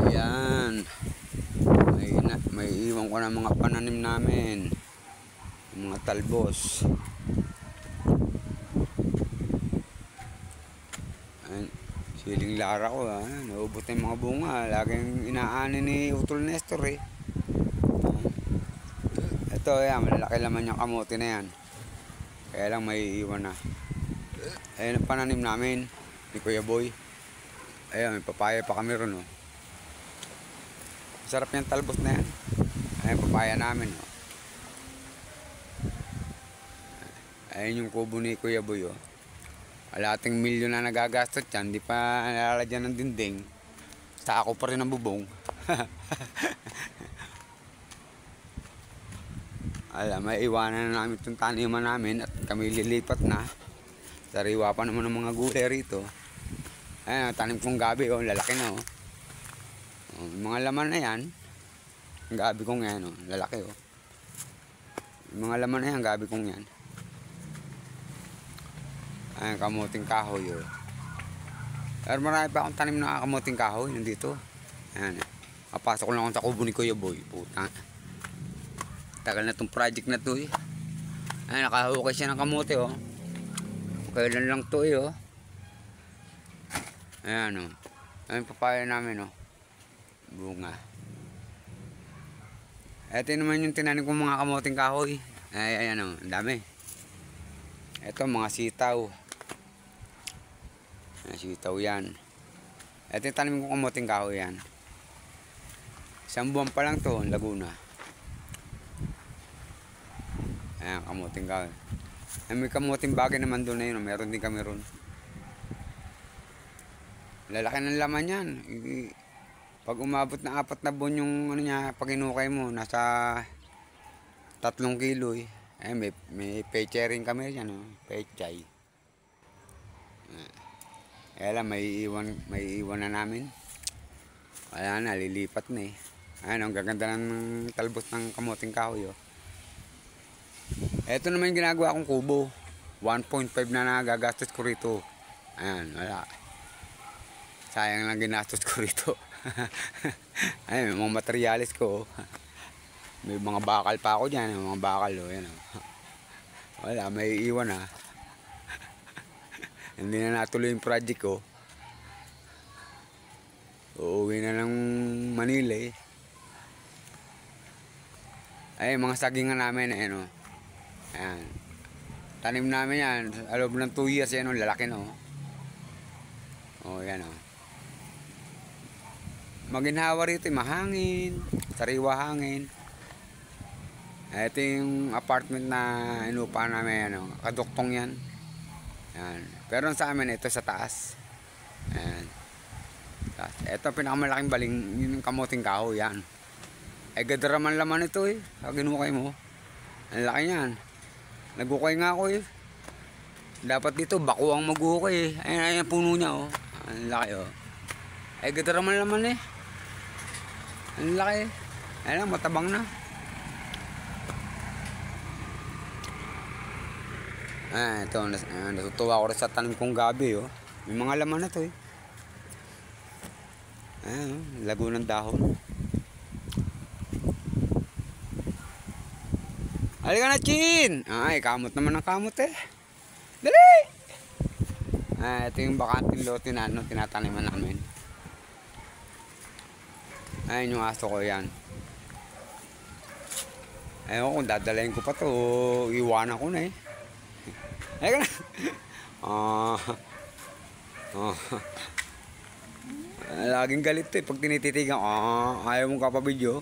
Ayan. May iwan ko ng mga pananim namin. Mga talbos. Ayan. Siling lara ko ha. Naubos na yung mga bunga. Laging inaani ni Utol Nestor eh. Ito yan. Malalaki laman yung kamote na yan. Kaya lang may iwan na. Ayan ang pananim namin ni Kuya Boy. Ayan, may papaya pa kami ron oh. Sarap yung talbos na yan. Ayan papaya namin oh. Ayan yung kubo ni Kuya Boy oh. Alating milyon na nagagastos yan. Di pa nalalagyan ng dinding. Sa ako pa rin ang bubong. May iwanan na namin itong taniman namin. At kami lilipat na. Sariwa pa naman ng mga gulay rito. Ayan, tanim kong gabi oh. Lalaki na oh. Mga laman na yan. Ang gabi kong yan oh. Lalaki oh. Mga laman na yan. Gabi kong yan. Ayan, kamuting kahoy oh. Pero marami pa akong tanim na kamuting kahoy nandito. Ayan. Kapasok ko lang ako sa kubo ni Kuya Boy. Puta. Tagal na itong project na to eh. Ayan, nakahukay siya ng kamote oh. Kailan lang to eh oh. Ayan oh. Ayan papaya namin oh. Bunga. Ito naman yung tinanim kong mga kamuting kahoy. Ayan oh. Ang dami. Ito mga sitaw. Sitaw yan. Ito yung tanim kong kamuting kahoy yan. Isang buwan pa lang to, Laguna. Ayan, kamuting kahoy. May kamuting bagay naman doon na yun. Meron din kami ron. Lalaki ng laman yan. Pag umabot na 4 na buwan yung ano niya, pag inukay mo, nasa 3 kilo eh. May peche rin kami yan. Pechay. Kaya lang may iwan na namin. Kaya na, lilipat na eh. Ayan, ang gaganda ng talbos ng kamuting kahoy oh. Ito naman yung ginagawa kong kubo. 1.5 na nagagastos ko rito. Ayan, wala. Sayang lang ginastos ko rito. Ayan, mga materialis ko. May mga bakal pa ako dyan. Mga bakal oh. Ayan, oh. Wala, may iwan ah. Hindi na natuloy yung project ko. Uuwi na ng Manila eh. Ay, mga sagingan namin ayan oh. Ayan. Tanim namin yan. Alob ng 2 years yan oh. Lalaki no. Oh, yan oh. Maginhawa rito mahangin. Sariwa hangin. Ito yung apartment na inupa namin ano. Kaduktong yan. Ayan. Pero sa amin ito sa taas. Ayan. Ito pinakamalaking baling yung kamuting kahoy yan. Ay gadaraman laman ito eh. Ginukay mo. Ang laki yan. Nagukay nga ako eh. Dapat dito bako ang magukay eh. Ayan ang puno niya oh. Ang laki oh. Ay gadaraman laman eh. Ang laki. Ayan matabang na. Ito, natutuwa ko rin sa tanim kong gabi oh. May mga laman na to eh. Ayan oh, lago ng dahon. Halika na, Chin! Ay, kamot naman ang kamot eh. Dali! Ito yung bakanting lote na ano, tinataniman namin. Ayan yung aso ko yan. Ayun kung dadalayin ko pa to, iwanan ko na eh. Halika na! Laging galit eh pag tinititigan. Ayaw mong kapabidyo.